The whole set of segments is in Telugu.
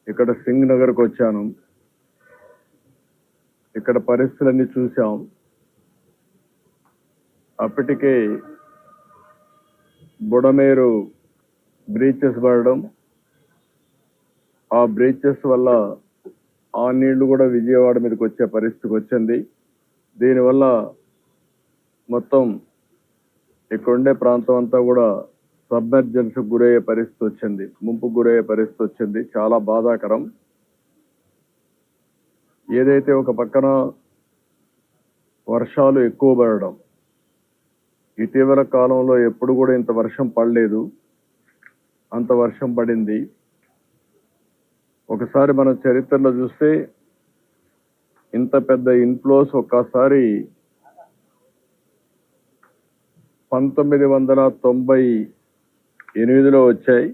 ఇక్కడ సింగ్ నగర్కి వచ్చాను. ఇక్కడ పరిస్థితులన్నీ చూసాం. అప్పటికే బుడమేరు బ్రీచెస్ పడడం, ఆ బ్రీచెస్ వల్ల ఆ నీళ్లు కూడా విజయవాడ మీదకి వచ్చే పరిస్థితికి వచ్చింది. దీనివల్ల మొత్తం ఇక్కడుండే ప్రాంతం అంతా కూడా సబ్మెర్జెన్స్ గురయ్యే పరిస్థితి వచ్చింది, ముంపు గురయ్యే పరిస్థితి వచ్చింది. చాలా బాధాకరం. ఏదైతే ఒక పక్కన వర్షాలు ఎక్కువ పడడం, ఇటీవల కాలంలో ఎప్పుడు కూడా ఇంత వర్షం పడలేదు, అంత వర్షం పడింది. ఒకసారి మన చరిత్రలో చూస్తే ఇంత పెద్ద ఇన్ఫ్లోస్ ఒక్కసారి 1998లో వచ్చాయి.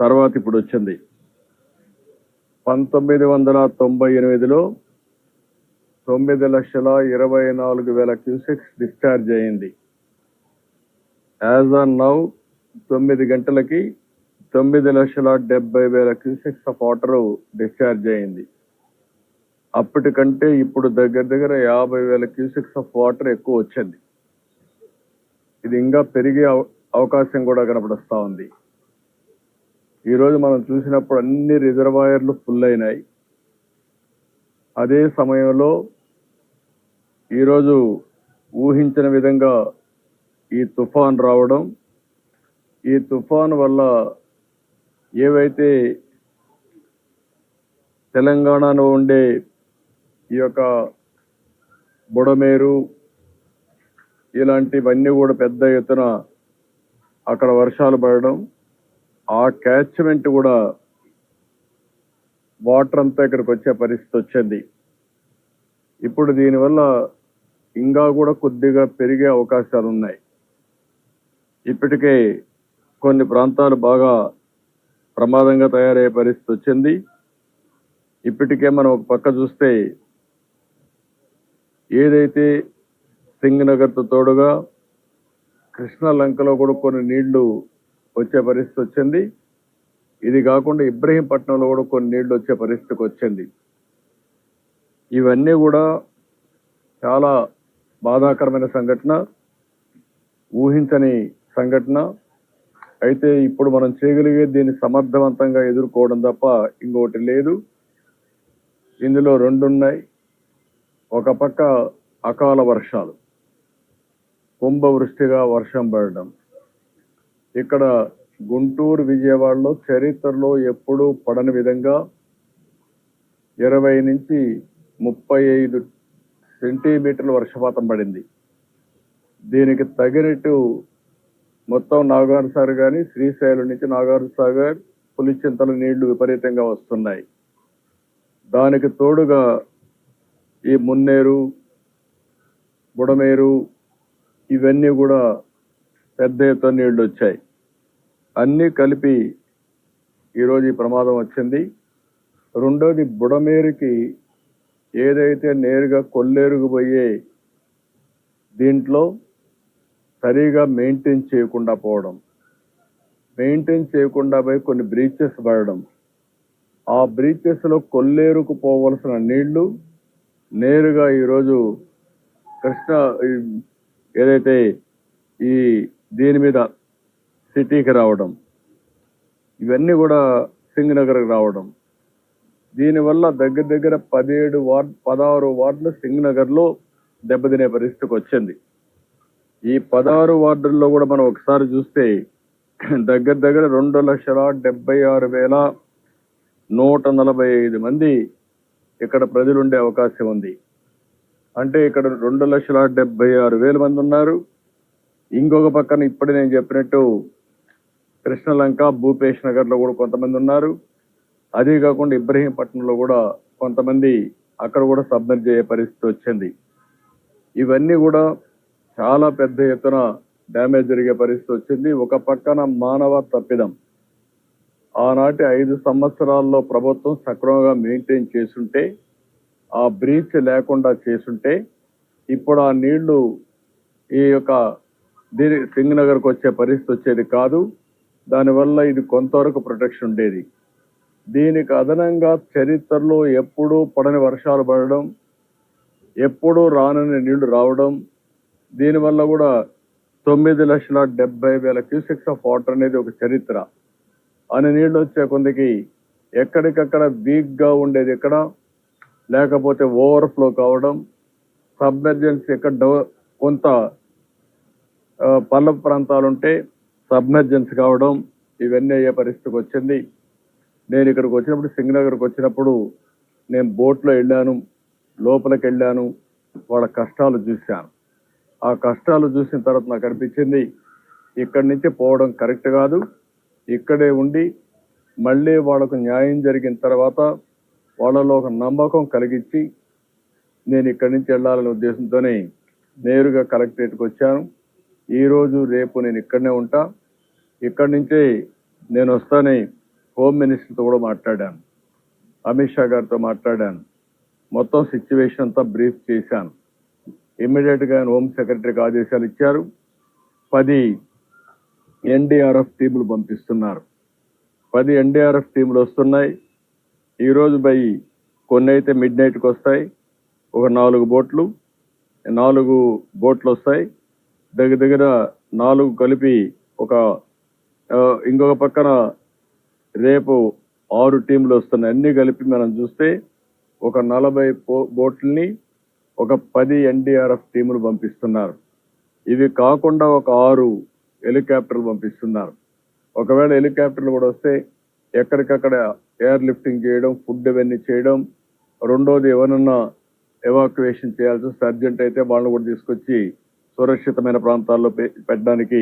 తర్వాత ఇప్పుడు వచ్చింది. 1998లో 9,24,000 క్యూసెక్స్ డిశ్చార్జ్ అయింది. యాజ్ ఆన్ నౌ 9 గంటలకి 9,70,000 క్యూసెక్స్ ఆఫ్ వాటర్ డిశ్చార్జ్ అయింది. అప్పటికంటే ఇప్పుడు దగ్గర దగ్గర 50,000 క్యూసెక్స్ ఆఫ్ వాటర్ ఎక్కువ వచ్చింది. ఇది ఇంకా పెరిగే అవకాశం కూడా కనపడుస్తూ ఉంది. ఈరోజు మనం చూసినప్పుడు అన్ని రిజర్వాయర్లు ఫుల్ అయినాయి. అదే సమయంలో ఈరోజు ఊహించిన విధంగా ఈ తుఫాన్ రావడం, ఈ తుఫాన్ వల్ల ఏవైతే తెలంగాణలో ఉండే ఈ యొక్క బుడమేరు ఇలాంటివన్నీ కూడా పెద్ద ఎత్తున అక్కడ వర్షాలు పడడం, ఆ క్యాచ్మెంట్ కూడా వాటర్ అంతా ఇక్కడికి వచ్చే పరిస్థితి వచ్చింది. ఇప్పుడు దీనివల్ల ఇంకా కూడా కొద్దిగా పెరిగే అవకాశాలు ఉన్నాయి. ఇప్పటికే కొన్ని ప్రాంతాలు బాగా ప్రమాదంగా తయారయ్యే పరిస్థితి వచ్చింది. ఇప్పటికే మనం ఒక పక్క చూస్తే ఏదైతే సింగ్ నగర్తో తోడుగా కృష్ణా లంకలో కూడా కొన్ని నీళ్లు వచ్చే పరిస్థితి వచ్చింది. ఇది కాకుండా ఇబ్రహీంపట్నంలో కూడా కొన్ని నీళ్లు వచ్చే పరిస్థితికి వచ్చింది. ఇవన్నీ కూడా చాలా బాధాకరమైన సంఘటన, ఊహించని సంఘటన. అయితే ఇప్పుడు మనం చేయగలిగే దీన్ని సమర్థవంతంగా ఎదుర్కోవడం తప్ప ఇంకొకటి లేదు. ఇందులో రెండు ఉన్నాయి. ఒక పక్క అకాల వర్షాలు, కుంభవృష్టిగా వర్షం పడడం. ఇక్కడ గుంటూరు, విజయవాడలో చరిత్రలో ఎప్పుడూ పడని విధంగా 20 నుంచి 35 సెంటీమీటర్ల వర్షపాతం పడింది. దీనికి తగినట్టు మొత్తం నాగార్జున సాగర్ కానీ, శ్రీశైలం నుంచి నాగార్జున సాగర్, పులిచింతల నీళ్లు విపరీతంగా వస్తున్నాయి. దానికి తోడుగా ఈ మున్నేరు, బుడమేరు ఇవన్నీ కూడా పెద్ద ఎత్తున నీళ్లు వచ్చాయి. అన్నీ కలిపి ఈరోజు ఈ ప్రమాదం వచ్చింది. రెండోది, బుడమేరుకి ఏదైతే నేరుగా కొల్లేరుకు పోయే దీంట్లో సరిగా మెయింటైన్ చేయకుండా పోవడం, మెయింటైన్ చేయకుండా పోయి కొన్ని బ్రీచెస్ పడడం, ఆ బ్రీచెస్లో కొల్లేరుకు పోవలసిన నీళ్లు నేరుగా ఈరోజు కృష్ణా ఏదైతే ఈ దీని మీద సిటీకి రావడం, ఇవన్నీ కూడా సింగ్ నగర్కి రావడం. దీనివల్ల దగ్గర దగ్గర 16 వార్డులు సింగ్ నగర్లో దెబ్బతినే పరిస్థితికి వచ్చింది. ఈ 16 వార్డుల్లో కూడా మనం ఒకసారి చూస్తే దగ్గర దగ్గర 2,76,145 మంది ఇక్కడ ప్రజలు ఉండే అవకాశం ఉంది. అంటే ఇక్కడ 2,76,000 మంది ఉన్నారు. ఇంకొక పక్కన ఇప్పుడు నేను చెప్పినట్టు కృష్ణలంక, భూపేష్ నగర్లో కూడా కొంతమంది ఉన్నారు. అదే కాకుండా ఇబ్రహీంపట్నంలో కూడా కొంతమంది అక్కడ కూడా సబ్మెర్జ్ అయ్యే పరిస్థితి వచ్చింది. ఇవన్నీ కూడా చాలా పెద్ద ఎత్తున డ్యామేజ్ జరిగే పరిస్థితి వచ్చింది. ఒక పక్కన మానవ తప్పిదం. ఆనాటి 5 సంవత్సరాల్లో ప్రభుత్వం సక్రమంగా మెయింటైన్ చేసుంటే, ఆ బ్రీచ్ లేకుండా చేసుంటే ఇప్పుడు ఆ నీళ్లు ఈ యొక్క సింగ్ నగర్కి వచ్చే పరిస్థితి వచ్చేది కాదు. దానివల్ల ఇది కొంతవరకు ప్రొటెక్షన్ ఉండేది. దీనికి అదనంగా చరిత్రలో ఎప్పుడూ పడని వర్షాలు పడడం, ఎప్పుడూ రానని నీళ్లు రావడం, దీనివల్ల కూడా 9,70,000 క్యూసెక్స్ ఆఫ్ వాటర్ అనేది ఒక చరిత్ర. అని నీళ్లు వచ్చే కొందికి ఎక్కడికక్కడ వీక్గా ఉండేది ఎక్కడ, లేకపోతే ఓవర్ఫ్లో కావడం, సబ్మెర్జెన్స్ ఎక్కడ కొంత పల్లపు ప్రాంతాలు ఉంటే సబ్మెర్జెన్స్ కావడం, ఇవన్నీ అయ్యే పరిస్థితికి వచ్చింది. నేను ఇక్కడికి వచ్చినప్పుడు, సింగనగర్కి వచ్చినప్పుడు నేను బోట్లో వెళ్ళాను, లోపలికి వెళ్ళాను, వాళ్ళ కష్టాలు చూశాను. ఆ కష్టాలు చూసిన తర్వాత నాకు అనిపించింది ఇక్కడి నుంచి పోవడం కరెక్ట్ కాదు, ఇక్కడే ఉండి మళ్ళీ వాళ్ళకు న్యాయం జరిగిన తర్వాత వాళ్ళలో ఒక నమ్మకం కలిగించి నేను ఇక్కడి నుంచి వెళ్ళాలనే ఉద్దేశంతోనే నేరుగా కలెక్టరేట్కి వచ్చాను. ఈరోజు రేపు నేను ఇక్కడనే ఉంటా. ఇక్కడి నుంచే నేను వస్తానే హోమ్ మినిస్టర్తో కూడా మాట్లాడాను, అమిత్ షా గారితో మాట్లాడాను, మొత్తం సిచ్యువేషన్ అంతా బ్రీఫ్ చేశాను. ఇమ్మీడియట్గా హోమ్ సెక్రటరీకి ఆదేశాలు ఇచ్చారు. 10 NDRF టీములు పంపిస్తున్నారు. 10 NDRF టీములు వస్తున్నాయి. ఈరోజు కొన్ని అయితే మిడ్ నైట్కి వస్తాయి, ఒక 4 బోట్లు వస్తాయి. దగ్గర 4 కలిపి ఇంకొక పక్కన రేపు 6 టీములు వస్తున్నాయి. అన్ని కలిపి మనం చూస్తే ఒక 40 బోట్లని, ఒక 10 NDRF టీములు పంపిస్తున్నారు. ఇవి కాకుండా ఒక 6 హెలికాప్టర్లు పంపిస్తున్నారు. ఒకవేళ హెలికాప్టర్లు కూడా వస్తే ఎక్కడికక్కడ ఎయిర్ లిఫ్టింగ్ చేయడం, ఫుడ్ ఇవన్నీ చేయడం. రెండోది ఎవరన్నా ఎవాక్యువేషన్ చేయాల్సి అర్జెంట్ అయితే వాళ్ళని కూడా తీసుకొచ్చి సురక్షితమైన ప్రాంతాల్లో పెట్టడానికి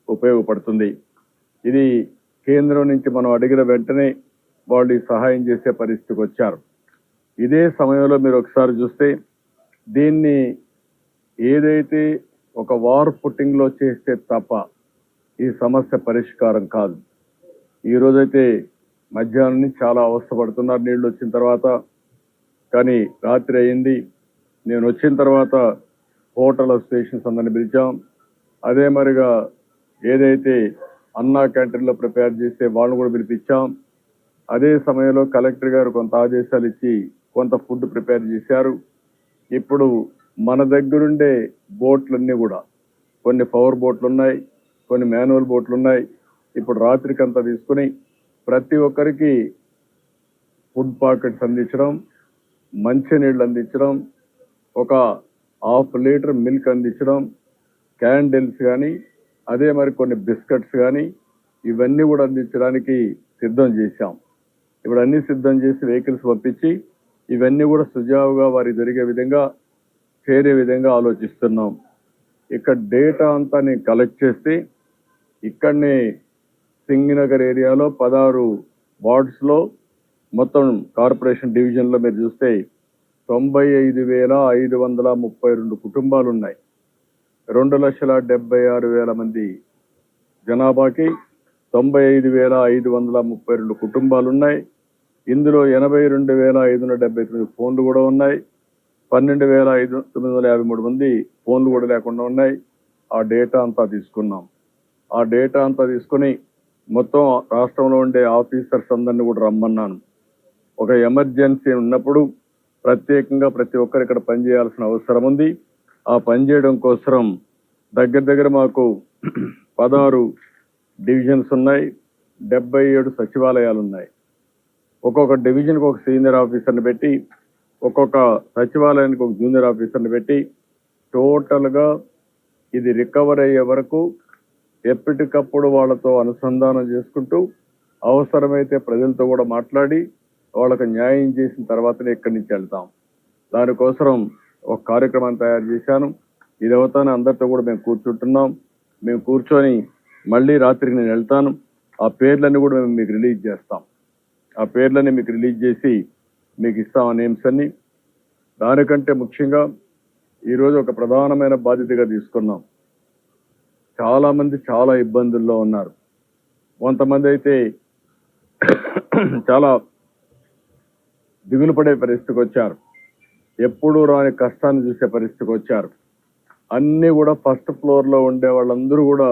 ఉపయోగపడుతుంది. ఇది కేంద్రం నుంచి మనం అడిగిన వెంటనే వాళ్ళు సహాయం చేసే పరిస్థితికి వచ్చారు. ఇదే సమయంలో మీరు ఒకసారి చూస్తే దీన్ని ఏదైతే ఒక వార్ ఫుటింగ్ లో చేస్తే తప్ప ఈ సమస్య పరిష్కారం కాదు. ఈ రోజైతే మధ్యాహ్నం నుంచి చాలా అవస్థపడుతున్నారు నీళ్లు వచ్చిన తర్వాత. కానీ రాత్రి అయింది. నేను వచ్చిన తర్వాత హోటల్ అసోసియేషన్స్ అందరిని పిలిచాం. అదే మరిగా ఏదైతే అన్నా క్యాంటీన్లో ప్రిపేర్ చేస్తే వాళ్ళని కూడా పిలిపించాం. అదే సమయంలో కలెక్టర్ గారు కొంత ఆదేశాలు ఇచ్చి కొంత ఫుడ్ ప్రిపేర్ చేశారు. ఇప్పుడు మన దగ్గరుండే బోట్లన్నీ కూడా కొన్ని పవర్ బోట్లు ఉన్నాయి, కొన్ని మాన్యువల్ బోట్లు ఉన్నాయి. ఇప్పుడు రాత్రికంతా తీసుకుని ప్రతి ఒక్కరికి ఫుడ్ పాకెట్స్ అందించడం, మంచినీళ్ళు అందించడం, ఒక 1/2 లీటర్ మిల్క్ అందించడం, క్యాండిల్స్ కానీ అదే మరి కొన్ని బిస్కెట్స్ కానీ ఇవన్నీ కూడా అందించడానికి సిద్ధం చేశాం. ఇప్పుడు అన్ని సిద్ధం చేసి వెహికల్స్ పంపించి ఇవన్నీ కూడా సుజావుగా వారికి జరిగే విధంగా చేరే విధంగా ఆలోచిస్తున్నాం. ఇక్కడ డేటా అంతా నేను కలెక్ట్ చేస్తే ఇక్కడనే సింగనగర్ ఏరియాలో 16 వార్డ్స్లో మొత్తం కార్పొరేషన్ డివిజన్లో మీరు చూస్తే 95,532 కుటుంబాలు ఉన్నాయి. 2,76,000 మంది జనాభాకి 95,532 కుటుంబాలు ఉన్నాయి. ఇందులో 82,579 ఫోన్లు కూడా ఉన్నాయి. 12,953 మంది ఫోన్లు కూడా లేకుండా ఉన్నాయి. ఆ డేటా అంతా తీసుకున్నాం. ఆ డేటా అంతా తీసుకుని మొత్తం రాష్ట్రంలో ఉండే ఆఫీసర్స్ అందరినీ కూడా రమ్మన్నాను. ఒక ఎమర్జెన్సీ ఉన్నప్పుడు ప్రత్యేకంగా ప్రతి ఒక్కరు ఇక్కడ పనిచేయాల్సిన అవసరం ఉంది. ఆ పనిచేయడం కోసం దగ్గర మాకు 16 డివిజన్స్ ఉన్నాయి, 77 సచివాలయాలు ఉన్నాయి. ఒక్కొక్క డివిజన్కి ఒక సీనియర్ ఆఫీసర్ని పెట్టి, ఒక్కొక్క సచివాలయానికి ఒక జూనియర్ ఆఫీసర్ని పెట్టి టోటల్గా ఇది రికవర్ అయ్యే వరకు ఎప్పటికప్పుడు వాళ్ళతో అనుసంధానం చేసుకుంటూ అవసరమైతే ప్రజలతో కూడా మాట్లాడి వాళ్ళకు న్యాయం చేసిన తర్వాతనే ఇక్కడి నుంచి వెళ్తాం. దానికోసం ఒక కార్యక్రమాన్ని తయారు చేశాను. ఇది అవుతానే అందరితో కూడా మేము కూర్చుంటున్నాం. మేము కూర్చొని మళ్ళీ రాత్రికి నేను వెళ్తాను. ఆ పేర్లన్నీ కూడా మేము మీకు రిలీజ్ చేస్తాం. ఆ పేర్లన్నీ మీకు రిలీజ్ చేసి మీకు ఇస్తాం ఆ నేమ్స్ అన్ని. దానికంటే ముఖ్యంగా ఈరోజు ఒక ప్రధానమైన బాధ్యతగా తీసుకున్నాం. చాలా మంది చాలా ఇబ్బందుల్లో ఉన్నారు. కొంతమంది అయితే చాలా దిగులు పడే పరిస్థితికి వచ్చారు. ఎప్పుడూ రాని కష్టాన్ని చూసే పరిస్థితికి వచ్చారు. అన్నీ కూడా ఫస్ట్ ఫ్లోర్లో ఉండే వాళ్ళందరూ కూడా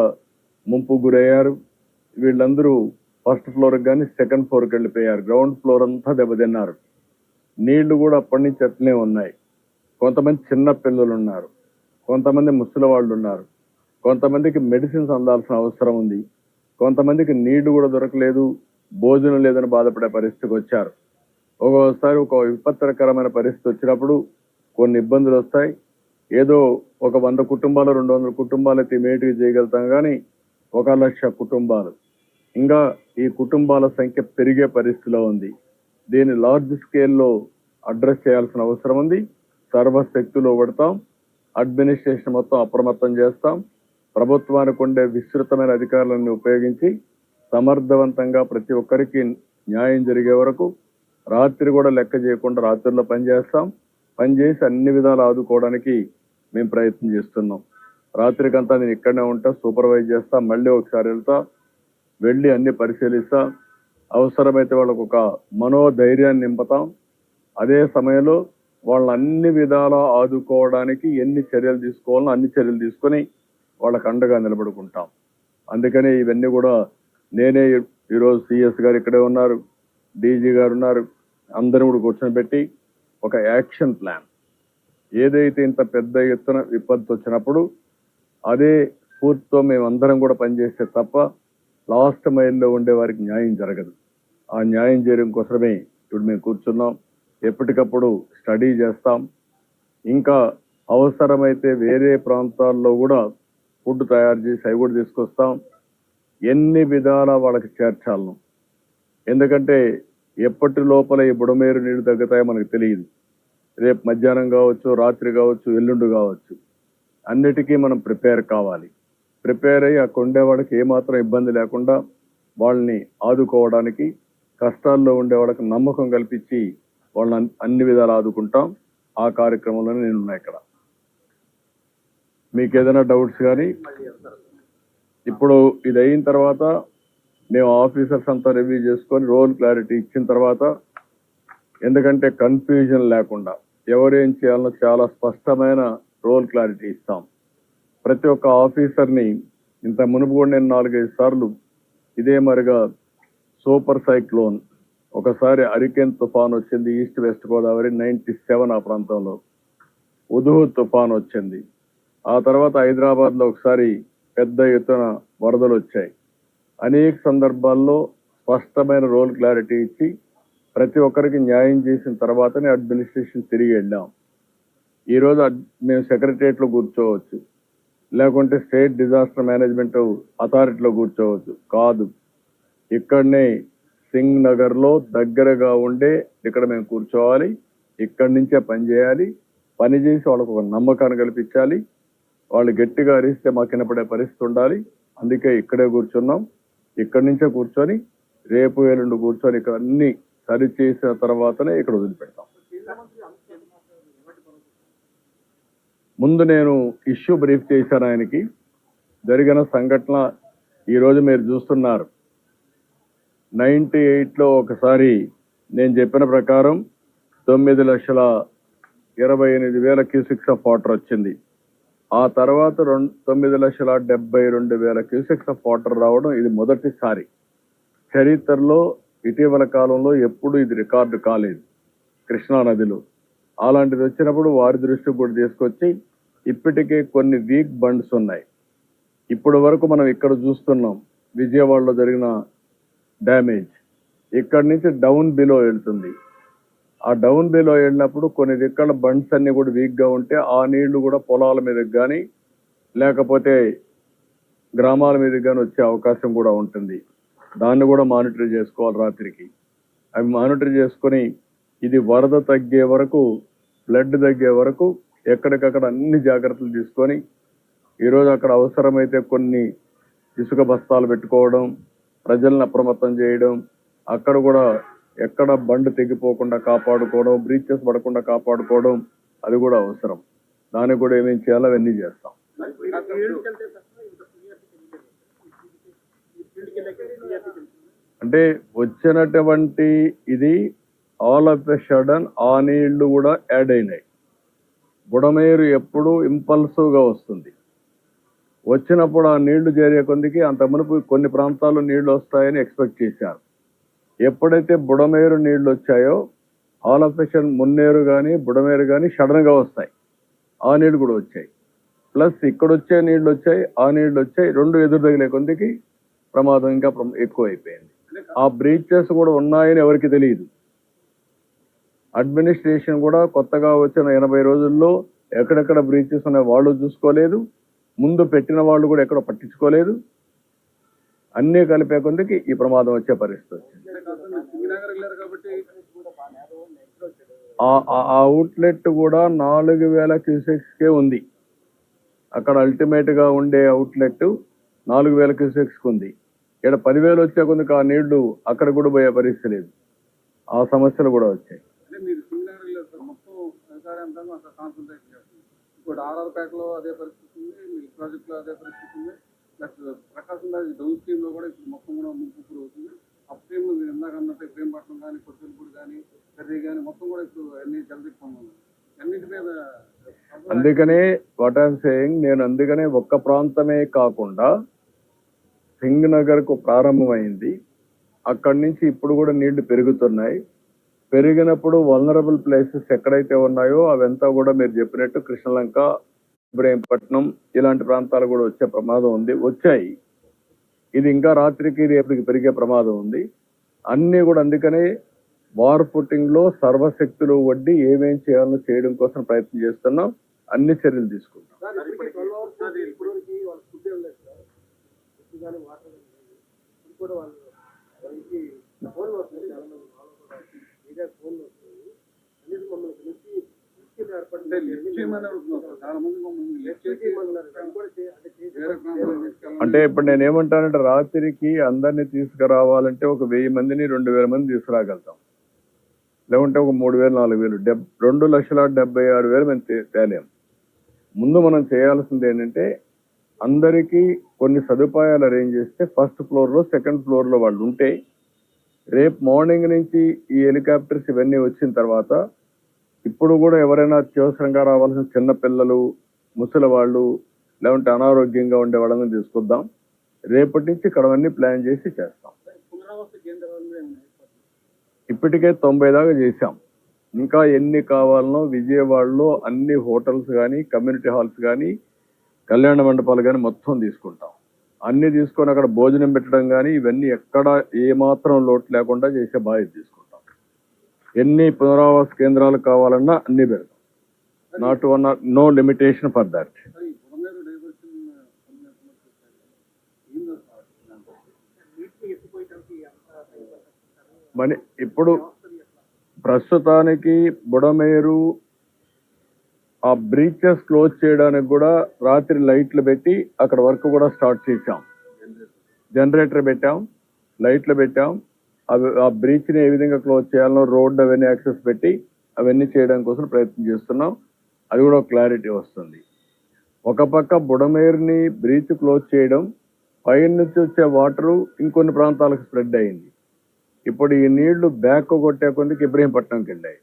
ముంపు గురయ్యారు. వీళ్ళందరూ ఫస్ట్ ఫ్లోర్కి కానీ సెకండ్ ఫ్లోర్కి వెళ్ళిపోయారు. గ్రౌండ్ ఫ్లోర్ అంతా దెబ్బతిన్నారు. నీళ్లు కూడా అప్పటి నుంచి అట్లనే ఉన్నాయి. కొంతమంది చిన్న పిల్లలు ఉన్నారు, కొంతమంది ముసలి వాళ్ళు ఉన్నారు, కొంతమందికి మెడిసిన్స్ అందాల్సిన అవసరం ఉంది, కొంతమందికి నీళ్లు కూడా దొరకలేదు, భోజనం లేదని బాధపడే పరిస్థితికి వచ్చారు. ఒక్కోసారి ఒక విపత్కరమైన పరిస్థితి వచ్చినప్పుడు కొన్ని ఇబ్బందులు వస్తాయి. ఏదో ఒక 100 కుటుంబాలు 200 కుటుంబాలు అయితే ఇమీడియట్గా చేయగలుగుతాం, కానీ 1,00,000 కుటుంబాలు, ఇంకా ఈ కుటుంబాల సంఖ్య పెరిగే పరిస్థితిలో ఉంది. దీన్ని లార్జ్ స్కేల్లో అడ్రస్ చేయాల్సిన అవసరం ఉంది. సర్వశక్తులు పడతాం, అడ్మినిస్ట్రేషన్ మొత్తం అప్రమత్తం చేస్తాం. ప్రభుత్వానికి ఉండే విస్తృతమైన అధికారులను ఉపయోగించి సమర్థవంతంగా ప్రతి ఒక్కరికి న్యాయం జరిగే వరకు రాత్రి కూడా లెక్క చేయకుండా రాత్రుల్లో పనిచేస్తాం. పనిచేసి అన్ని విధాలు ఆదుకోవడానికి మేము ప్రయత్నం చేస్తున్నాం. రాత్రికంతా నేను ఇక్కడనే ఉంటా, సూపర్వైజ్ చేస్తా, మళ్ళీ ఒకసారి వెళ్తా, వెళ్ళి అన్ని పరిశీలిస్తా. అవసరమైతే వాళ్ళకు ఒక మనోధైర్యాన్ని నింపుతాం. అదే సమయంలో వాళ్ళని అన్ని విధాలా ఆదుకోవడానికి ఎన్ని చర్యలు తీసుకోవాలో అన్ని చర్యలు తీసుకొని వాళ్ళకు అండగా నిలబడుకుంటాం. అందుకని ఇవన్నీ కూడా నేనే ఈరోజు సిఎస్ గారు ఇక్కడే ఉన్నారు, డీజీ గారు ఉన్నారు, అందరూ కూడా కూర్చొని పెట్టి ఒక యాక్షన్ ప్లాన్, ఏదైతే ఇంత పెద్ద ఎత్తున విపత్తు వచ్చినప్పుడు అదే స్ఫూర్తితో మేమందరం కూడా పనిచేస్తే తప్ప లాస్ట్ మైల్లో ఉండే వారికి న్యాయం జరగదు. ఆ న్యాయం చేయడం కోసమే ఇప్పుడు మేము కూర్చున్నాం. ఎప్పటికప్పుడు స్టడీ చేస్తాం. ఇంకా అవసరమైతే వేరే ప్రాంతాల్లో కూడా ఫుడ్ తయారు చేసి అవి కూడా తీసుకొస్తాం. ఎన్ని విధాలా వాళ్ళకి చేర్చాలను, ఎందుకంటే ఎప్పటి లోపల ఈ బుడమేరు నీళ్లు తగ్గుతాయో మనకు తెలియదు. రేపు మధ్యాహ్నం కావచ్చు, రాత్రి కావచ్చు, ఎల్లుండి కావచ్చు, అన్నిటికీ మనం ప్రిపేర్ కావాలి. ప్రిపేర్ అయ్యి అక్కడ ఉండేవాళ్ళకి ఏమాత్రం ఇబ్బంది లేకుండా వాళ్ళని ఆదుకోవడానికి, కష్టాల్లో ఉండే వాళ్ళకి నమ్మకం కల్పించి వాళ్ళని అన్ని విధాలు ఆదుకుంటాం. ఆ కార్యక్రమంలోనే నేను ఉన్నా. ఇక్కడ మీకు ఏదైనా డౌట్స్ కానీ, ఇప్పుడు ఇది అయిన తర్వాత మేము ఆఫీసర్స్ అంతా రివ్యూ చేసుకొని రోల్ క్లారిటీ ఇచ్చిన తర్వాత, ఎందుకంటే కన్ఫ్యూజన్ లేకుండా ఎవరేం చేయాలనో చాలా స్పష్టమైన రోల్ క్లారిటీ ఇస్తాం. ప్రతి ఒక్క ఆఫీసర్ని ఇంత మునుపు కూడా నేను 4-5 సార్లు ఇదే మరిగా సూపర్ సైక్లోన్, ఒకసారి హరికేన్ తుఫాన్ వచ్చింది ఈస్ట్ వెస్ట్ గోదావరి 97 ఆ ప్రాంతంలో, ఉదుహు తుఫాన్ వచ్చింది. ఆ తర్వాత హైదరాబాద్లో ఒకసారి పెద్ద ఎత్తున వరదలు వచ్చాయి. అనేక సందర్భాల్లో స్పష్టమైన రోల్ క్లారిటీ ఇచ్చి ప్రతి ఒక్కరికి న్యాయం చేసిన తర్వాతనే అడ్మినిస్ట్రేషన్ తిరిగి వెళ్ళాం. ఈరోజు మేము సెక్రటరియట్లో కూర్చోవచ్చు, లేకుంటే స్టేట్ డిజాస్టర్ మేనేజ్మెంట్ అథారిటీలో కూర్చోవచ్చు. కాదు, ఇక్కడనే సింగ్ నగర్లో దగ్గరగా ఉండే ఇక్కడ మేము కూర్చోవాలి. ఇక్కడి నుంచే పని చేయాలి. పని చేసి వాళ్ళకు ఒక నమ్మకాన్ని కల్పించాలి. వాళ్ళు గట్టిగా అరిస్తే మాకు వినపడే పరిస్థితి ఉండాలి. అందుకే ఇక్కడే కూర్చున్నాం. ఇక్కడి నుంచే కూర్చొని రేపు ఎల్లుండి కూర్చొని ఇక్కడ అన్ని సరి చేసిన తర్వాతనే ఇక్కడ వదిలిపెడతాం. ముందు నేను ఇష్యూ బ్రీఫ్ చేశాను ఆయనకి. జరిగిన సంఘటన ఈరోజు మీరు చూస్తున్నారు. 98లో ఒకసారి నేను చెప్పిన ప్రకారం 9,28,000 క్యూసెక్స్ ఆఫ్ వాటర్ వచ్చింది. ఆ తర్వాత 9,72,000 క్యూసెక్స్ ఆఫ్ వాటర్ రావడం ఇది మొదటిసారి చరిత్రలో. ఇటీవల కాలంలో ఎప్పుడు ఇది రికార్డు కాలేదు కృష్ణా నదిలో. అలాంటిది వచ్చినప్పుడు వారి దృష్టికి కూడా తీసుకొచ్చి ఇప్పటికే కొన్ని వీక్ బండ్స్ ఉన్నాయి. ఇప్పటి వరకు మనం ఇక్కడ చూస్తున్నాం విజయవాడలో జరిగిన డ్యామేజ్. ఇక్కడి నుంచి డౌన్ బిలో వెళ్తుంది. ఆ డౌన్ బిలో వెళ్ళినప్పుడు కొన్ని దిక్కల బండ్స్ అన్ని కూడా వీక్గా ఉంటే ఆ నీళ్లు కూడా పొలాల మీదకి కానీ లేకపోతే గ్రామాల మీదకి కానీ వచ్చే అవకాశం కూడా ఉంటుంది. దాన్ని కూడా మానిటర్ చేసుకోవాలి రాత్రికి. అవి మానిటర్ చేసుకొని ఇది వరద తగ్గే వరకు, ఫ్లడ్ తగ్గే వరకు ఎక్కడికక్కడ అన్ని జాగ్రత్తలు తీసుకొని ఈరోజు అక్కడ అవసరమైతే కొన్ని ఇసుక బస్తాలు పెట్టుకోవడం, ప్రజలను అప్రమత్తం చేయడం, అక్కడ కూడా ఎక్కడ బండ్ తెగిపోకుండా కాపాడుకోవడం, బ్రీచెస్ పడకుండా కాపాడుకోవడం, అది కూడా అవసరం. దానికి కూడా ఏమేమి చేయాలో అవన్నీ చేస్తాం. అంటే వచ్చినటువంటి ఇది ఆల్ ఆఫ్ ఎ సడన్ ఆ నీళ్లు కూడా యాడ్ అయినాయి. బుడమేరు ఎప్పుడు ఇంపల్సివ్గా వస్తుంది. వచ్చినప్పుడు ఆ నీళ్లు చేరే కొద్దికి అంత మునుపు కొన్ని ప్రాంతాల్లో నీళ్లు వస్తాయని ఎక్స్పెక్ట్ చేశారు. ఎప్పుడైతే బుడమేరు నీళ్లు వచ్చాయో ఆల్ ఆఫ్ ఎ మున్నేరు కానీ బుడమేరు కానీ సడన్గా వస్తాయి. ఆ నీళ్లు కూడా వచ్చాయి. ప్లస్ ఇక్కడ వచ్చే నీళ్లు వచ్చాయి, ఆ నీళ్లు వచ్చాయి, రెండు ఎదురు తగిలే కొద్దికి ప్రమాదం ఇంకా ఎక్కువ అయిపోయింది. ఆ బ్రీచెస్ కూడా ఉన్నాయని ఎవరికి తెలియదు. అడ్మినిస్ట్రేషన్ కూడా కొత్తగా వచ్చిన 80 రోజుల్లో ఎక్కడెక్కడ బ్రీచెస్ ఉన్నాయి వాళ్ళు చూసుకోలేదు. ముందు పెట్టిన వాళ్ళు కూడా ఎక్కడ పట్టించుకోలేదు. అన్నీ కలిపే కొద్దికి ఈ ప్రమాదం వచ్చే పరిస్థితి వచ్చింది. ఆ అవుట్లెట్ కూడా 4000 క్యూసెక్స్కే ఉంది. అక్కడ అల్టిమేట్ గా ఉండే అవుట్లెట్ 4000 క్యూసెక్స్కి ఉంది. ఇక్కడ 10,000 వచ్చే కొద్దికి ఆ నీళ్లు అక్కడ కూడా పోయే పరిస్థితి లేదు. ఆ సమస్యలు కూడా వచ్చాయి. ఇప్పుడు ఆర్ఆర్పేటలో అదే పరిస్థితి ఉంది, మిల్క్ ప్రాజెక్ట్లో అదే పరిస్థితి ఉంది, ప్లస్ ప్రకాశం రాజు డౌన్ స్ట్రీమ్ లో కూడా ఇప్పుడు మొత్తం కూడా ముంపు అవుతుంది. అప్ స్ట్రీమ్ మీరు ఇందాక అన్నట్టు ప్రేమపట్నం కానీ కొత్తూరుపూడి కానీ కర్రీ కానీ మొత్తం కూడా ఇప్పుడు అన్ని జలదిక్కున్నాయి. అన్నింటి మీద అందుకనే వాట్ ఐఎమ్ సేయింగ్, నేను అందుకనే ఒక్క ప్రాంతమే కాకుండా సింగ్ నగర్ కు ప్రారంభమైంది. అక్కడి నుంచి ఇప్పుడు కూడా నీళ్లు పెరుగుతున్నాయి. పెరిగినప్పుడు వల్నరబుల్ ప్లేసెస్ ఎక్కడైతే ఉన్నాయో అవంతా కూడా మీరు చెప్పినట్టు కృష్ణలంక, ఇబ్రహీంపట్నం ఇలాంటి ప్రాంతాలు కూడా వచ్చే ప్రమాదం ఉంది. వచ్చాయి. ఇది ఇంకా రాత్రికి రేపటికి పెరిగే ప్రమాదం ఉంది. అన్నీ కూడా అందుకనే వార్ ఫుటింగ్ లో సర్వశక్తులు వడ్డీ ఏమేం చేయాలో చేయడం కోసం ప్రయత్నం చేస్తున్నాం. అన్ని చర్యలు తీసుకుంటాం. అంటే ఇప్పుడు నేను ఏమంటానంటే రాత్రికి అందరినీ తీసుకురావాలంటే ఒక 1000 మందిని 2000 మంది తీసుకురాగలుగుతాం. లేకుంటే ఒక 3000 4000 2,76,000 మేము తేలేం. ముందు మనం చేయాల్సింది ఏంటంటే అందరికీ కొన్ని సదుపాయాలు అరేంజ్ చేస్తే ఫస్ట్ ఫ్లోర్ లో సెకండ్ ఫ్లోర్ లో వాళ్ళు ఉంటే రేపు మార్నింగ్ నుంచి ఈ హెలికాప్టర్స్ ఇవన్నీ వచ్చిన తర్వాత ఇప్పుడు కూడా ఎవరైనా అత్యవసరంగా రావాల్సిన చిన్నపిల్లలు, ముసలి వాళ్ళు, లేకుంటే అనారోగ్యంగా ఉండే వాళ్ళని తీసుకొద్దాం. రేపటి నుంచి ఇక్కడ అన్ని ప్లాన్ చేసి చేస్తాం. ఇప్పటికే 90 దాకా చేశాం. ఇంకా ఎన్ని కావాలనో విజయవాడలో అన్ని హోటల్స్ కానీ, కమ్యూనిటీ హాల్స్ కానీ, కళ్యాణ మండపాలు కానీ మొత్తం తీసుకుంటాం. అన్ని తీసుకొని అక్కడ భోజనం పెట్టడం కానీ ఇవన్నీ ఎక్కడ ఏమాత్రం లోటు లేకుండా చేసే బాధ్యత తీసుకుంటాం. ఎన్ని పునరావాస కేంద్రాలు కావాలన్నా అన్ని పెడతాం. Not one, no limitation for that. మరి ఇప్పుడు ప్రస్తుతానికి బుడమేరు ఆ బ్రీచెస్ క్లోజ్ చేయడానికి కూడా రాత్రి లైట్లు పెట్టి అక్కడ వర్క్ కూడా స్టార్ట్ చేశాం. జనరేటర్ పెట్టాం, లైట్లు పెట్టాం. అవి ఆ బ్రీచ్ని ఏ విధంగా క్లోజ్ చేయాలనో రోడ్ అవన్నీ యాక్సెస్ పెట్టి అవన్నీ చేయడం కోసం ప్రయత్నం చేస్తున్నాం. అది కూడా క్లారిటీ వస్తుంది. ఒక పక్క బుడమేరుని బ్రీచ్ క్లోజ్ చేయడం, పైన నుంచి వచ్చే వాటరు ఇంకొన్ని ప్రాంతాలకు స్ప్రెడ్ అయింది. ఇప్పుడు ఈ నీళ్లు బ్యాక్ కొట్టే కొద్దికి ఇబ్రహీంపట్నంకి వెళ్ళాయి.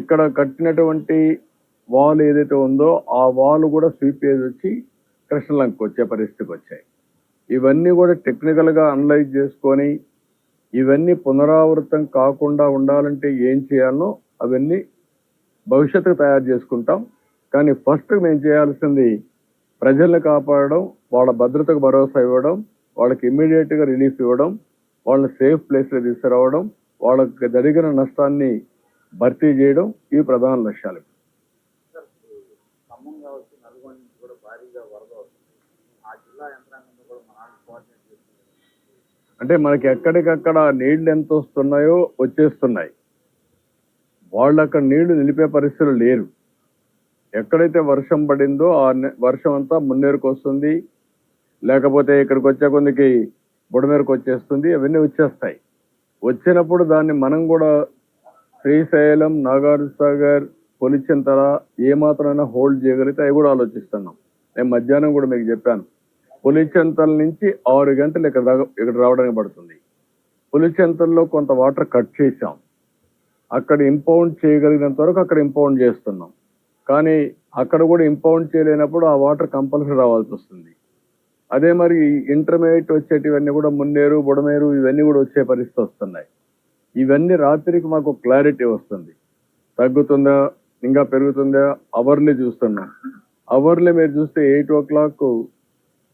ఇక్కడ కట్టినటువంటి వాల్ ఏదైతే ఉందో ఆ వాల్ కూడా స్వీప్ చేసి వచ్చి కృష్ణలంకకు వచ్చే పరిస్థితికి వచ్చాయి. ఇవన్నీ కూడా టెక్నికల్ గా అనలైజ్ చేసుకొని ఇవన్నీ పునరావృతం కాకుండా ఉండాలంటే ఏం చేయాలో అవన్నీ భవిష్యత్తుకు తయారు చేసుకుంటాం. కానీ ఫస్ట్ మేము చేయాల్సింది ప్రజల్ని కాపాడడం, వాళ్ళ భద్రతకు భరోసా ఇవ్వడం, వాళ్ళకి ఇమ్మీడియట్ గా రిలీఫ్ ఇవ్వడం, వాళ్ళని సేఫ్ ప్లేస్ లో తీసుకురావడం, వాళ్ళకి జరిగిన నష్టాన్ని భర్తీ చేయడం, ఇవి ప్రధాన లక్ష్యాలు. అంటే మనకి ఎక్కడికక్కడ నీళ్లు ఎంత వస్తున్నాయో వచ్చేస్తున్నాయి. వాళ్ళు అక్కడ నీళ్లు నిలిపే పరిస్థితులు లేరు. ఎక్కడైతే వర్షం పడిందో ఆ వర్షం అంతా మున్నేరుకు వస్తుంది, లేకపోతే ఇక్కడికి వచ్చే కొద్దికి బుడమేరుకు వచ్చేస్తుంది. అవన్నీ వచ్చేస్తాయి. వచ్చినప్పుడు దాన్ని మనం కూడా శ్రీశైలం, నాగార్జునసాగర్, పులిచింతల ఏమాత్రమైనా హోల్డ్ చేయగలిగితే అవి కూడా ఆలోచిస్తున్నాం. నేను మధ్యాహ్నం కూడా మీకు చెప్పాను, పులిచింతల నుంచి 6 గంటలు ఇక్కడ రావడానికి పడుతుంది. పులిచింతల్లో కొంత వాటర్ కట్ చేశాం. అక్కడ ఇంపౌండ్ చేయగలిగినంత వరకు అక్కడ ఇంపౌండ్ చేస్తున్నాం. కానీ అక్కడ కూడా ఇంపౌండ్ చేయలేనప్పుడు ఆ వాటర్ కంపల్సరీ రావాల్సి వస్తుంది. అదే మరి ఇంటర్మీడియట్ వచ్చేటివన్నీ కూడా మున్నేరు బుడమేరు ఇవన్నీ కూడా వచ్చే పరిస్థితి వస్తున్నాయి. ఇవన్నీ రాత్రికి మాకు క్లారిటీ వస్తుంది. తగ్గుతుందా ఇంకా పెరుగుతుందా అవర్లీ చూస్తున్నాం. అవర్లీ మీరు చూస్తే 8 o'clock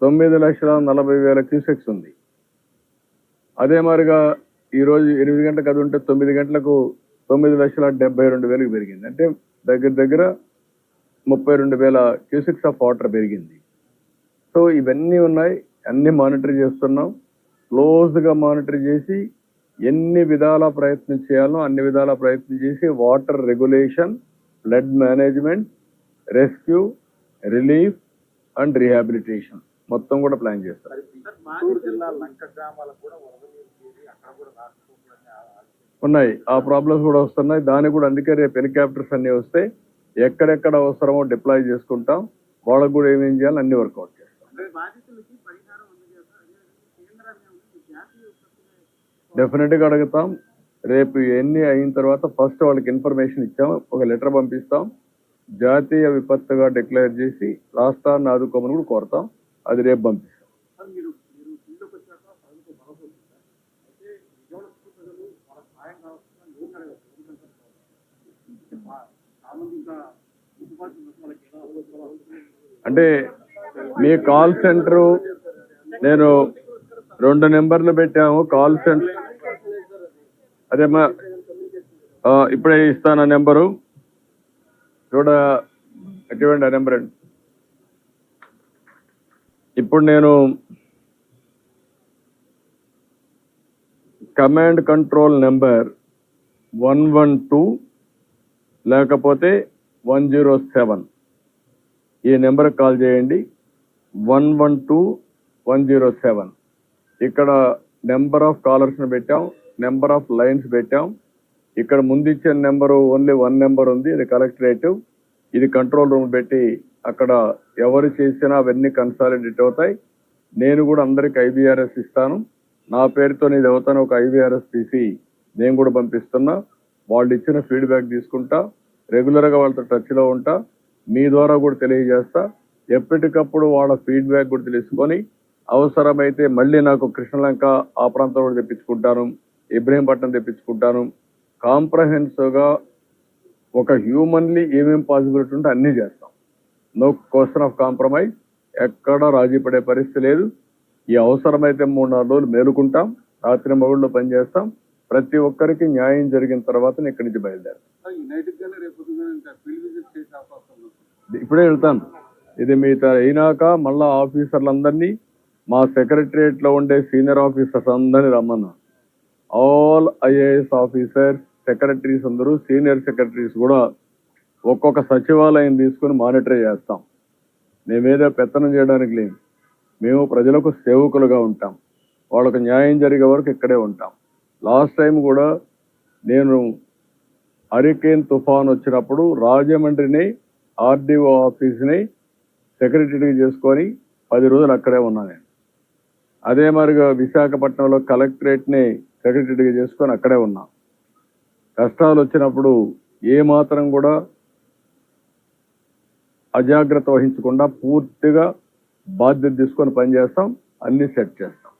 9,40,000 క్యూసెక్స్ ఉంది. అదే మాదిరిగా ఈరోజు 8 గంటలకు అది ఉంటే 9 గంటలకు 9,72,000 పెరిగింది. అంటే దగ్గర దగ్గర 32,000 క్యూసెక్స్ ఆఫ్ వాటర్ పెరిగింది. సో ఇవన్నీ ఉన్నాయి, అన్ని మానిటర్ చేస్తున్నాం. క్లోజ్గా మానిటర్ చేసి ఎన్ని విధాల ప్రయత్నం చేయాలో అన్ని విధాల ప్రయత్నం చేసి water regulation, flood management, rescue, relief and rehabilitation మొత్తం కూడా ప్లాన్ చేస్తాం. చిత్తూరు జిల్లా లంక గ్రామాలకు కూడా వరద నీరు చేరి అక్కడ కూడా రాకపోవడం ఉన్నాయి, ఆ ప్రాబ్లమ్స్ కూడా వస్తున్నాయి. దానికి కూడా అందుకే రేపు హెలికాప్టర్స్ అన్ని వస్తే ఎక్కడెక్కడ అవసరమో డిప్లాయ్ చేసుకుంటాం. వాళ్ళకు కూడా ఏమేం చేయాలి అన్ని వర్కౌట్ చేస్తాం. డెఫినెట్గా అడుగుతాం. రేపు ఎన్ని అయిన తర్వాత ఫస్ట్ వాళ్ళకి ఇన్ఫర్మేషన్ ఇచ్చాం, ఒక లెటర్ పంపిస్తాం. జాతీయ విపత్తుగా డిక్లేర్ చేసి రాష్ట్రాన్ని ఆదుకోమని కూడా కోరుతాం. అది రేపు పంపిస్తాం. అంటే మీ కాల్ సెంటర్ నేను 2 నెంబర్లు పెట్టాము కాల్ సెంటర్. అదేమ్మా ఇప్పుడే ఇస్తాను నెంబరు చూడ ఎటువంటి నెంబర్ అండి. ఇప్పుడు నేను కమాండ్ కంట్రోల్ నెంబర్ 112 లేకపోతే 107 ఈ నెంబర్కి కాల్ చేయండి. 112-107 ఇక్కడ నెంబర్ ఆఫ్ కాలర్స్ని పెట్టాం, నెంబర్ ఆఫ్ లైన్స్ పెట్టాం. ఇక్కడ ముందు ఇచ్చిన నెంబరు ఓన్లీ 1 నెంబర్ ఉంది, ఇది కలెక్టరేటివ్. ఇది కంట్రోల్ రూమ్ పెట్టి అక్కడ ఎవరు చేసినా అవన్నీ కన్సాలిడేట్ అవుతాయి. నేను కూడా అందరికి IVRS ఇస్తాను. నా పేరుతో ఇది అవుతాను ఒక IVRS తీసి నేను కూడా పంపిస్తున్నా. వాళ్ళు ఇచ్చిన ఫీడ్బ్యాక్ తీసుకుంటా, రెగ్యులర్గా వాళ్ళతో టచ్లో ఉంటా, మీ ద్వారా కూడా తెలియజేస్తా. ఎప్పటికప్పుడు వాళ్ళ ఫీడ్బ్యాక్ కూడా తెలుసుకొని అవసరమైతే మళ్ళీ నాకు కృష్ణలంక ఆ ప్రాంతం కూడా తెప్పించుకుంటాను, ఇబ్రహీంపట్నం తెప్పించుకుంటాను. కాంప్రహెన్సివ్గా ఒక హ్యూమన్లీ ఏమేం పాసిబిలిటీ ఉంటే అన్నీ చేస్తాం. నో క్వశ్చన్ ఆఫ్ కాంప్రమైజ్, ఎక్కడ రాజీ పడే పరిస్థితి లేదు. ఈ అవసరమైతే 3-4 రోజులు మేలుకుంటాం, రాత్రి మగుళ్ళు పనిచేస్తాం. ప్రతి ఒక్కరికి న్యాయం జరిగిన తర్వాత ఇక్కడి నుంచి బయలుదేరాం. ఇప్పుడే వెళ్తాను. ఇది మీ అయినాక మళ్ళా ఆఫీసర్లందరినీ మా సెక్రటరియట్ లో ఉండే సీనియర్ ఆఫీసర్స్ అందరినీ రమ్మన్నా. ఆల్ IAS ఆఫీసర్స్, సెక్రటరీస్ అందరూ, సీనియర్ సెక్రటరీస్ కూడా ఒక్కొక్క సచివాలయం తీసుకుని మానిటర్ చేస్తాం. మేమేదో పెత్తనం చేయడానికి లేదు, మేము ప్రజలకు సేవకులుగా ఉంటాం. వాళ్ళకు న్యాయం జరిగే వరకు ఇక్కడే ఉంటాం. లాస్ట్ టైం కూడా నేను హరికేన్ తుఫాన్ వచ్చినప్పుడు రాజమండ్రిని RDO ఆఫీస్ని సెక్రటరీ చేసుకొని 10 రోజులు అక్కడే ఉన్నా నేను. అదే మరిగా విశాఖపట్నంలో కలెక్టరేట్ని సెక్రటరీగా చేసుకొని అక్కడే ఉన్నా. కష్టాలు వచ్చినప్పుడు ఏ మాత్రం కూడా అజాగ్రత్త వహించకుండా పూర్తిగా బాధ్యత తీసుకొని పనిచేస్తాం, అన్ని సెట్ చేస్తాం.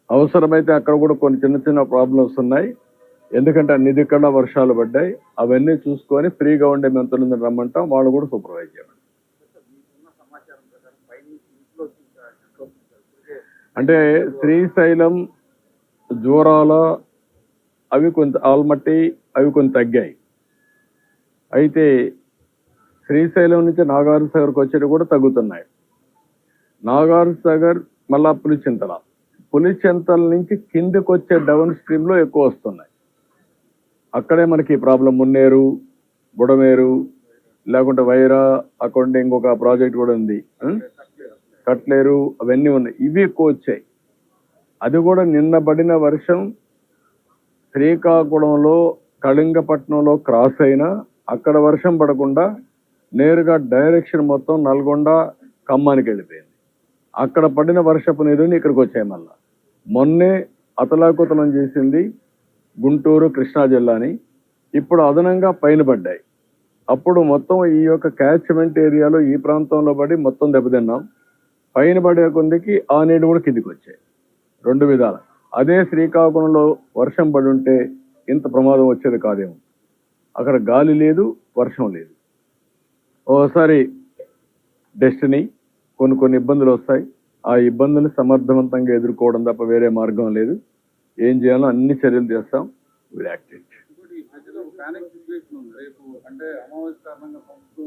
అవసరమైతే అక్కడ కూడా కొన్ని చిన్న చిన్న ప్రాబ్లమ్స్ ఉన్నాయి. ఎందుకంటే అన్ని దిక్కల వర్షాలు పడ్డాయి. అవన్నీ చూసుకొని ఫ్రీగా ఉండే మంత్రులను రమ్మంటాం, వాళ్ళు కూడా సూపర్వైజ్ చేయండి. అంటే శ్రీశైలం, జూరాల అవి కొంత ఆల్మట్టి అవి కొంత తగ్గాయి. అయితే శ్రీశైలం నుంచి నాగార్జున సాగర్కి వచ్చేవి కూడా తగ్గుతున్నాయి. నాగార్జున సాగర్ మళ్ళా పులిచింతల నుంచి కిందకి వచ్చే డౌన్ స్ట్రీమ్ లో ఎక్కువ వస్తున్నాయి. అక్కడే మనకి ప్రాబ్లం. మున్నేరు, బుడమేరు, లేకుంటే వైరా, అక్కడ ఇంకొక ప్రాజెక్ట్ కూడా ఉంది, కట్లేరు, అవన్నీ ఉన్నాయి. ఇవి ఎక్కువ వచ్చాయి. అది కూడా నిన్న పడిన వర్షం శ్రీకాకుళంలో, కళింగపట్నంలో క్రాస్ అయినా అక్కడ వర్షం పడకుండా నేరుగా డైరెక్షన్ మొత్తం నల్గొండ, ఖమ్మానికి వెళ్ళిపోయింది. అక్కడ పడిన వర్షపు నీరుని ఇక్కడికి వచ్చాయి. మళ్ళా మొన్నే అతలాకుతలం చేసింది గుంటూరు, కృష్ణా జిల్లాని. ఇప్పుడు అదనంగా పైన పడ్డాయి. అప్పుడు మొత్తం ఈ యొక్క క్యాచ్మెంట్ ఏరియాలో ఈ ప్రాంతంలో పడి మొత్తం దెబ్బతిన్నాం. పైన పడే కొందికి ఆ నీళ్ళు కూడా కిందికి వచ్చాయి. 2 విధాలు. అదే శ్రీకాకుళంలో వర్షం పడి ఉంటే ఇంత ప్రమాదం వచ్చేది కాదేమో. అక్కడ గాలి లేదు, వర్షం లేదు. ఓసారి డెస్టినీ కొన్ని ఇబ్బందులు వస్తాయి. ఆ ఇబ్బందులు సమర్థవంతంగా ఎదుర్కోవడం తప్ప వేరే మార్గం లేదు. ఏం చేయాలో అన్ని చర్యలు చేస్తాం. Will act it. ఇంకోటి ఈ మధ్యలో ఒక ప్యానిక్ సిచ్యువేషన్ ఉంది. రేపు అంటే అమావాస్య కారణంగా పంపుతూ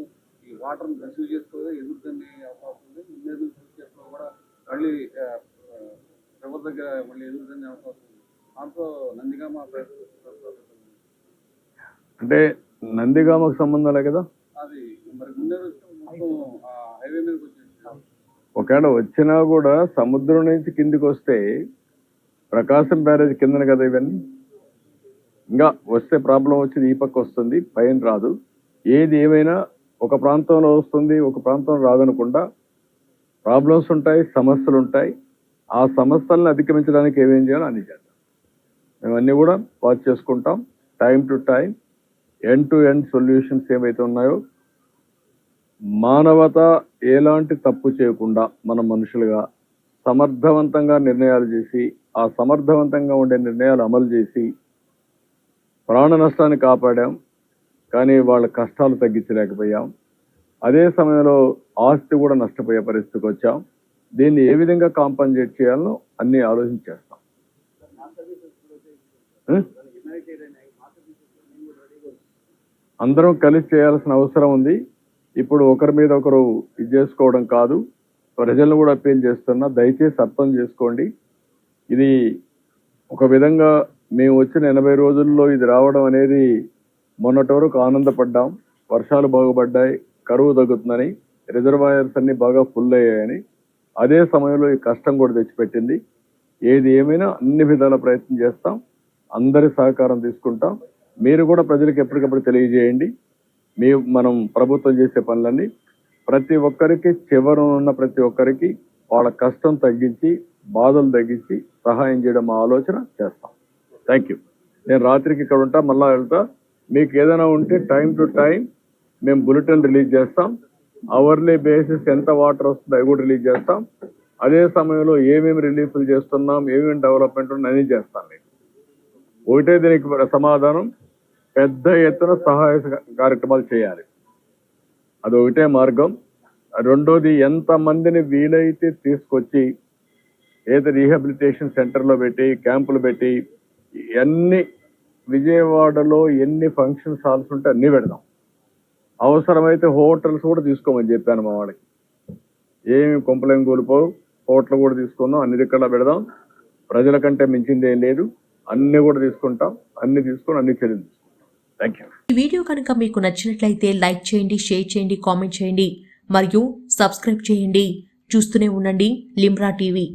ఈ వాటర్ రిసీవ్ చేసుకోగా ఎదురుదనే అవకాశం ఉంది. ముందు ఫ్యూచర్లో కూడా మళ్ళీ రివర్ దగ్గర మళ్ళీ ఎదురుదనే అవకాశం ఉంది. దాంతో నందిగామ అంటే నందిగామకు సంబంధం లే కదా. అది మరి ముందే మొత్తం హైవే మీదకి వచ్చేసి ఒకవేళ వచ్చినా కూడా సముద్రం నుంచి కిందికి వస్తే ప్రకాశం బ్యారేజ్ కిందన కదా ఇవన్నీ. ఇంకా వస్తే ప్రాబ్లం వచ్చేది ఈ పక్క వస్తుంది, పైన రాదు. ఏది ఏమైనా ఒక ప్రాంతంలో వస్తుంది, ఒక ప్రాంతంలో రాదనకుండా ప్రాబ్లమ్స్ ఉంటాయి, సమస్యలు ఉంటాయి. ఆ సమస్యలను అధిగమించడానికి ఏమేం చేయాలో అన్ని చేద్దాం. మేమన్నీ కూడా వాచ్ చేసుకుంటాం. Time to time end to end solutions ఏవైతే ఉన్నాయో మానవత ఎలాంటి తప్పు చేయకుండా మన మనుషులుగా సమర్థవంతంగా నిర్ణయాలు చేసి ఆ సమర్థవంతంగా ఉండే నిర్ణయాలు అమలు చేసి ప్రాణ నష్టాన్ని కాపాడాం. కానీ వాళ్ళ కష్టాలు తగ్గించలేకపోయాం. అదే సమయంలో ఆస్తి కూడా నష్టపోయే పరిస్థితికి వచ్చాం. దీన్ని ఏ విధంగా కాంపన్సేట్ చేయాలో అన్ని ఆలోచించేస్తాం. అందరం కలిసి చేయాల్సిన అవసరం ఉంది. ఇప్పుడు ఒకరి మీద ఒకరు ఇది చేసుకోవడం కాదు. ప్రజలను కూడా అప్పీల్ చేస్తున్నా, దయచేసి అర్థం చేసుకోండి. ఇది ఒక విధంగా మేము వచ్చిన 80 రోజుల్లో ఇది రావడం అనేది మొన్నటి వరకు ఆనందపడ్డాం. వర్షాలు బాగుపడ్డాయి, కరువు తగ్గుతుందని, రిజర్వాయర్స్ అన్ని బాగా ఫుల్ అయ్యాయని. అదే సమయంలో ఈ కష్టం కూడా తెచ్చిపెట్టింది. ఏది ఏమైనా అన్ని విధాల ప్రయత్నం చేస్తాం. అందరి సహకారం తీసుకుంటాం. మీరు కూడా ప్రజలకు ఎప్పటికప్పుడు తెలియజేయండి. మనం ప్రభుత్వం చేసే పనులన్నీ ప్రతి ఒక్కరికి చివరనున్న ప్రతి ఒక్కరికి వాళ్ళ కష్టం తగ్గించి, బాధలు తగ్గించి సహాయం చేయడం ఆలోచన చేస్తాం. Thank you. నేను రాత్రికి ఇక్కడ ఉంటా, మళ్ళా వెళ్తా. మీకు ఏదైనా ఉంటే టైం టు టైం మేము బులెటిన్ రిలీజ్ చేస్తాం. అవర్లీ బేసిస్ ఎంత వాటర్ వస్తుందో అవి కూడా రిలీజ్ చేస్తాం. అదే సమయంలో ఏమేమి రిలీఫ్లు చేస్తున్నాం, ఏమేమి డెవలప్మెంట్ అన్నీ చేస్తాం. మీకు ఒకటే దీనికి సమాధానం, పెద్ద ఎత్తున సహాయ కార్యక్రమాలు చేయాలి. అదొకటే మార్గం. రెండోది, ఎంతమందిని వీలైతే తీసుకొచ్చి ఏదో రీహాబిలిటేషన్ సెంటర్లో పెట్టి క్యాంపులు పెట్టి అన్ని విజయవాడలో ఎన్ని ఫంక్షన్ హాల్స్ ఉంటే అన్ని పెడదాం. అవసరమైతే హోటల్స్ కూడా తీసుకోమని చెప్పాను మా వాళ్ళకి. ఏమి కొంపలేం కూలిపోవు, హోటల్ కూడా తీసుకుందాం, అన్ని దిక్కలా పెడదాం. ప్రజల కంటే మించింది ఏం లేదు. అన్ని కూడా తీసుకుంటాం. అన్ని తీసుకొని అన్ని చర్యలు తీసుకుంటాం. Thank you. ఈ వీడియో కనుక మీకు నచ్చినట్లయితే లైక్ చేయండి, షేర్ చేయండి, కామెంట్ చేయండి మరియు సబ్స్క్రైబ్ చేయండి. చూస్తూనే ఉండండి లిమ్రా టీవీ.